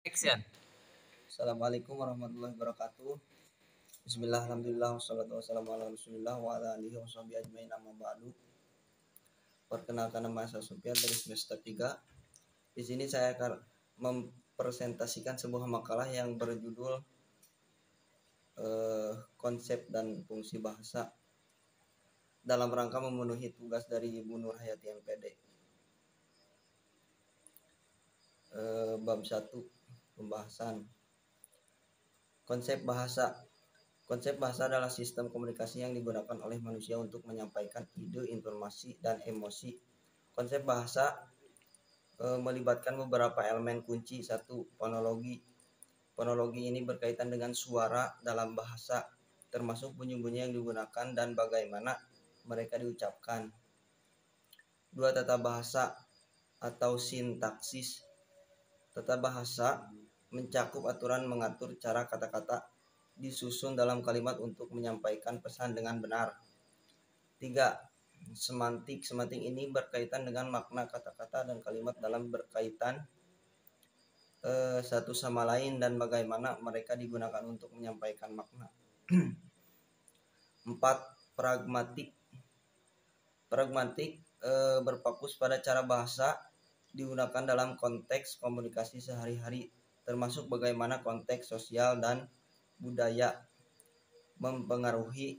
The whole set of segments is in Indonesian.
Action. Assalamualaikum warahmatullahi wabarakatuh. Bismillah, alhamdulillah, wassalatu wassalamu ala rasulillah wa ala alihi wa sahbihi ajmain, amma ba'du. Perkenalkan, nama saya Sufyan dari semester 3. Di sini saya akan mempresentasikan sebuah makalah yang berjudul konsep dan fungsi bahasa dalam rangka memenuhi tugas dari Ibu Nur Hayati MPD. Bab 1, pembahasan. Konsep bahasa. Konsep bahasa adalah sistem komunikasi yang digunakan oleh manusia untuk menyampaikan ide, informasi, dan emosi. Konsep bahasa melibatkan beberapa elemen kunci. 1. Fonologi. Fonologi ini berkaitan dengan suara dalam bahasa, termasuk bunyi-bunyi yang digunakan dan bagaimana mereka diucapkan. 2. Tata bahasa atau sintaksis. Tata bahasa mencakup aturan mengatur cara kata-kata disusun dalam kalimat untuk menyampaikan pesan dengan benar. 3. Semantik. Semantik ini berkaitan dengan makna kata-kata dan kalimat dalam berkaitan satu sama lain dan bagaimana mereka digunakan untuk menyampaikan makna. 4. Pragmatik. Pragmatik berfokus pada cara bahasa digunakan dalam konteks komunikasi sehari-hari, termasuk bagaimana konteks sosial dan budaya mempengaruhi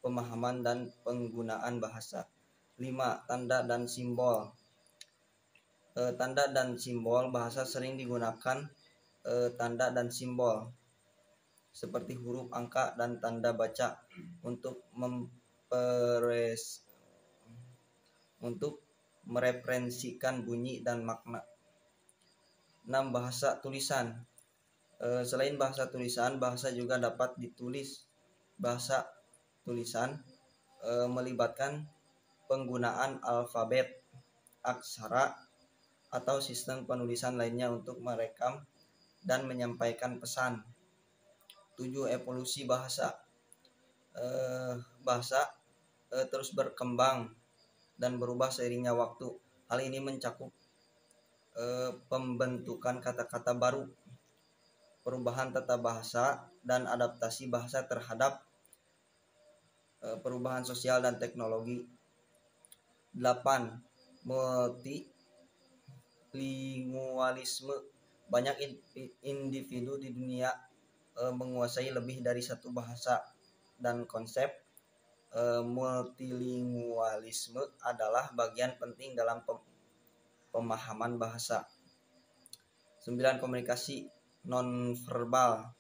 pemahaman dan penggunaan bahasa. 5. Tanda dan simbol. Tanda dan simbol bahasa sering digunakan tanda dan simbol seperti huruf, angka, dan tanda baca untuk mereferensikan bunyi dan makna. 6. Bahasa tulisan. Selain bahasa tulisan, bahasa juga dapat ditulis. Bahasa tulisan melibatkan penggunaan alfabet, aksara, atau sistem penulisan lainnya untuk merekam dan menyampaikan pesan. 7. Evolusi bahasa. Bahasa terus berkembang dan berubah seiringnya waktu. Hal ini mencakup pembentukan kata-kata baru, perubahan tata bahasa, dan adaptasi bahasa terhadap perubahan sosial dan teknologi. 8. Multilingualisme. Banyak individu di dunia menguasai lebih dari satu bahasa, dan konsep multilingualisme adalah bagian penting dalam pemahaman bahasa. 9. Komunikasi nonverbal.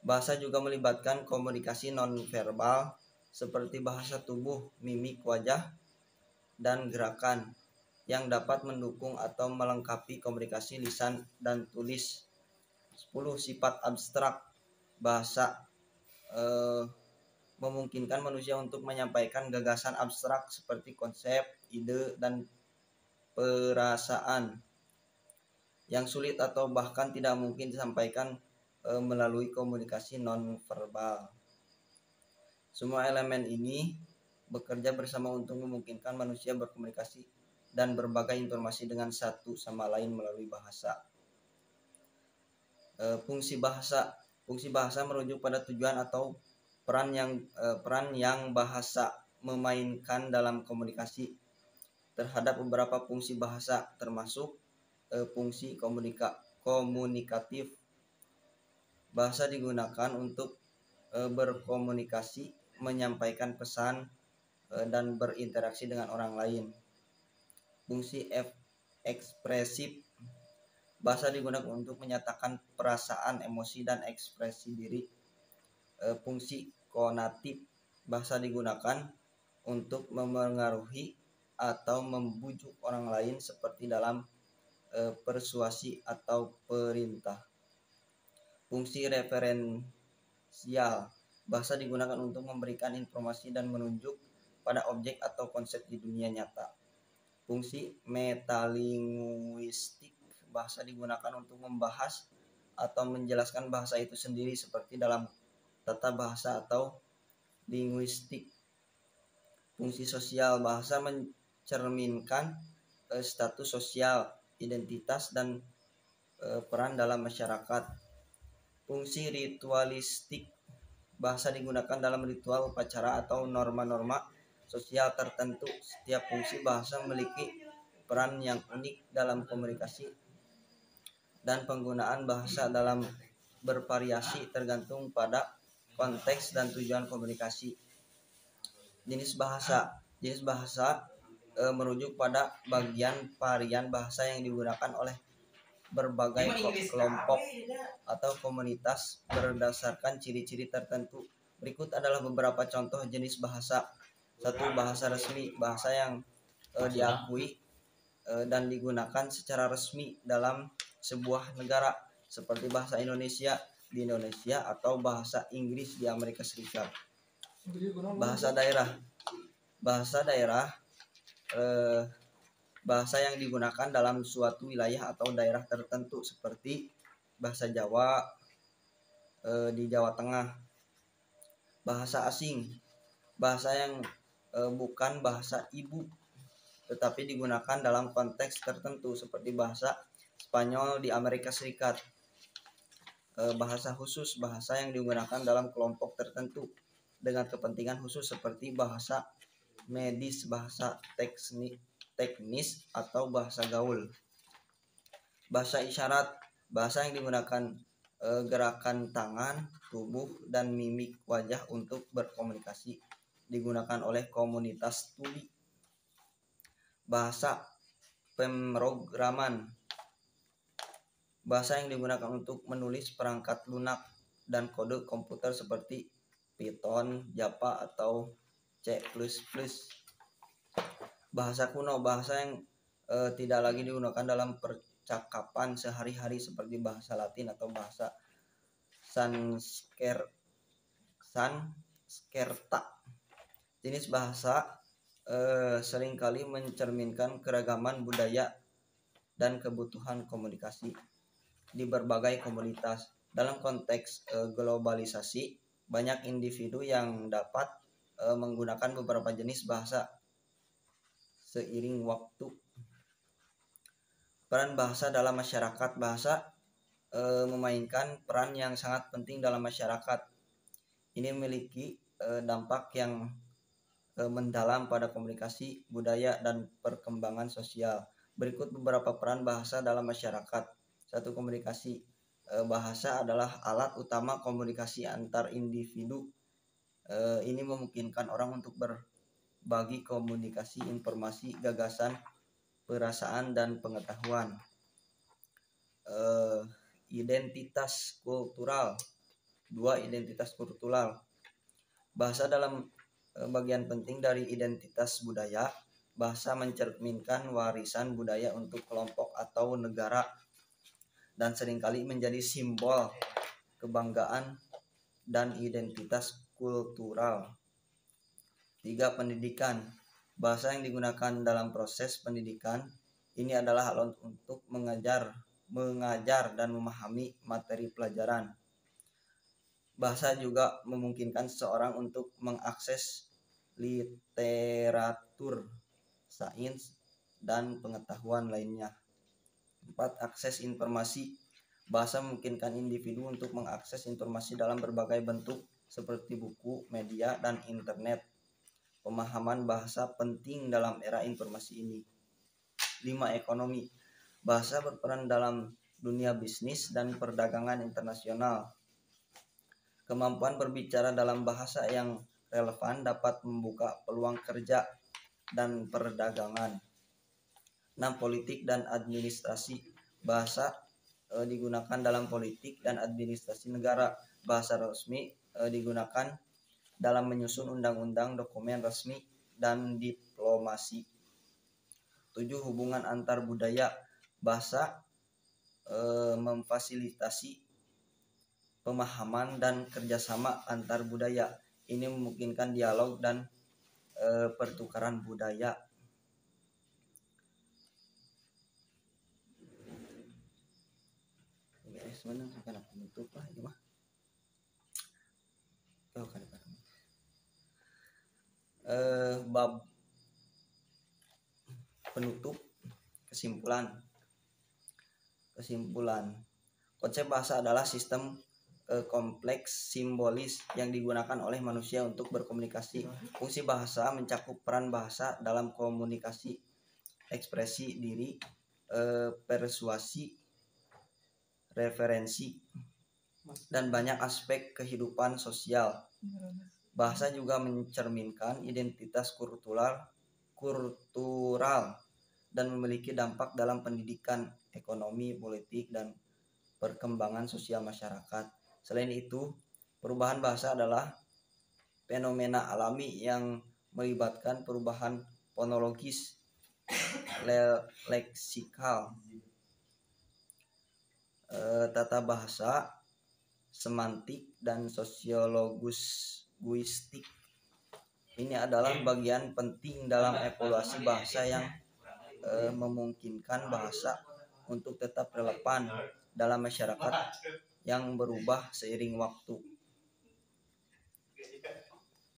Bahasa juga melibatkan komunikasi nonverbal seperti bahasa tubuh, mimik wajah, dan gerakan yang dapat mendukung atau melengkapi komunikasi lisan dan tulis. 10. Sifat abstrak. Bahasa memungkinkan manusia untuk menyampaikan gagasan abstrak seperti konsep, ide, dan perasaan yang sulit atau bahkan tidak mungkin disampaikan melalui komunikasi nonverbal. Semua elemen ini bekerja bersama untuk memungkinkan manusia berkomunikasi dan berbagai informasi dengan satu sama lain melalui bahasa. Fungsi bahasa. Fungsi bahasa merujuk pada tujuan atau peran yang bahasa memainkan dalam komunikasi. Terhadap beberapa fungsi bahasa termasuk fungsi komunikatif. Bahasa digunakan untuk berkomunikasi, menyampaikan pesan, dan berinteraksi dengan orang lain. Fungsi ekspresif. Bahasa digunakan untuk menyatakan perasaan, emosi, dan ekspresi diri. Fungsi konatif. Bahasa digunakan untuk memengaruhi atau membujuk orang lain seperti dalam persuasi atau perintah. Fungsi referensial. Bahasa digunakan untuk memberikan informasi dan menunjuk pada objek atau konsep di dunia nyata. Fungsi metalinguistik. Bahasa digunakan untuk membahas atau menjelaskan bahasa itu sendiri seperti dalam tata bahasa atau linguistik. Fungsi sosial. Bahasa mencerminkan status sosial, identitas, dan peran dalam masyarakat. Fungsi ritualistik. Bahasa digunakan dalam ritual upacara atau norma-norma sosial tertentu. Setiap fungsi bahasa memiliki peran yang unik dalam komunikasi, dan penggunaan bahasa dalam bervariasi tergantung pada konteks dan tujuan komunikasi. Jenis bahasa. Jenis bahasa merujuk pada bagian varian bahasa yang digunakan oleh berbagai kelompok atau komunitas berdasarkan ciri-ciri tertentu. Berikut adalah beberapa contoh jenis bahasa. 1. Bahasa resmi, bahasa yang diakui dan digunakan secara resmi dalam sebuah negara, seperti bahasa Indonesia di Indonesia atau bahasa Inggris di Amerika Serikat. Bahasa daerah. Bahasa daerah bahasa yang digunakan dalam suatu wilayah atau daerah tertentu, seperti bahasa Jawa di Jawa Tengah. Bahasa asing, bahasa yang bukan bahasa ibu tetapi digunakan dalam konteks tertentu, seperti bahasa Spanyol di Amerika Serikat. Bahasa khusus, bahasa yang digunakan dalam kelompok tertentu dengan kepentingan khusus, seperti bahasa medis, bahasa teknis atau bahasa gaul. Bahasa isyarat, bahasa yang digunakan gerakan tangan, tubuh, dan mimik wajah untuk berkomunikasi, digunakan oleh komunitas tuli. Bahasa pemrograman, bahasa yang digunakan untuk menulis perangkat lunak dan kode komputer seperti Python, Java, atau C++. Bahasa kuno, bahasa yang tidak lagi digunakan dalam percakapan sehari-hari, seperti bahasa Latin atau bahasa Sanskerta. Jenis bahasa seringkali mencerminkan keragaman budaya dan kebutuhan komunikasi di berbagai komunitas. Dalam konteks globalisasi, banyak individu yang dapat menggunakan beberapa jenis bahasa seiring waktu. Peran bahasa dalam masyarakat. Bahasa memainkan peran yang sangat penting dalam masyarakat. Ini memiliki dampak yang mendalam pada komunikasi, budaya, dan perkembangan sosial. Berikut beberapa peran bahasa dalam masyarakat. 1. Komunikasi. Bahasa adalah alat utama komunikasi antar individu. Ini memungkinkan orang untuk berbagi komunikasi, informasi, gagasan, perasaan, dan pengetahuan. Identitas kultural. 2. Identitas kultural. Bahasa dalam bagian penting dari identitas budaya. Bahasa mencerminkan warisan budaya untuk kelompok atau negara dan seringkali menjadi simbol kebanggaan dan identitas kultural. 3. Pendidikan. Bahasa yang digunakan dalam proses pendidikan. Ini adalah alat untuk mengajar dan memahami materi pelajaran. Bahasa juga memungkinkan seseorang untuk mengakses literatur, sains, dan pengetahuan lainnya. 4. Akses informasi. Bahasa memungkinkan individu untuk mengakses informasi dalam berbagai bentuk seperti buku, media, dan internet. Pemahaman bahasa penting dalam era informasi ini. 5. Ekonomi. Bahasa berperan dalam dunia bisnis dan perdagangan internasional. Kemampuan berbicara dalam bahasa yang relevan dapat membuka peluang kerja dan perdagangan. 6. Politik dan administrasi. Bahasa digunakan dalam politik dan administrasi negara. Bahasa resmi digunakan dalam menyusun undang-undang, dokumen resmi, dan diplomasi. 7. Hubungan antar budaya. Bahasa memfasilitasi pemahaman dan kerjasama antar budaya. Ini memungkinkan dialog dan pertukaran budaya. Bab penutup, kesimpulan. Kesimpulan, konsep bahasa adalah sistem kompleks simbolis yang digunakan oleh manusia untuk berkomunikasi. Fungsi bahasa mencakup peran bahasa dalam komunikasi, ekspresi diri, persuasi, referensi, dan banyak aspek kehidupan sosial. Bahasa juga mencerminkan identitas kultural dan memiliki dampak dalam pendidikan, ekonomi, politik, dan perkembangan sosial masyarakat. Selain itu, perubahan bahasa adalah fenomena alami yang melibatkan perubahan fonologis, leksikal, tata bahasa, semantik, dan sosiologis-guistik. Ini adalah bagian penting dalam evaluasi bahasa yang memungkinkan bahasa untuk tetap relevan dalam masyarakat yang berubah seiring waktu.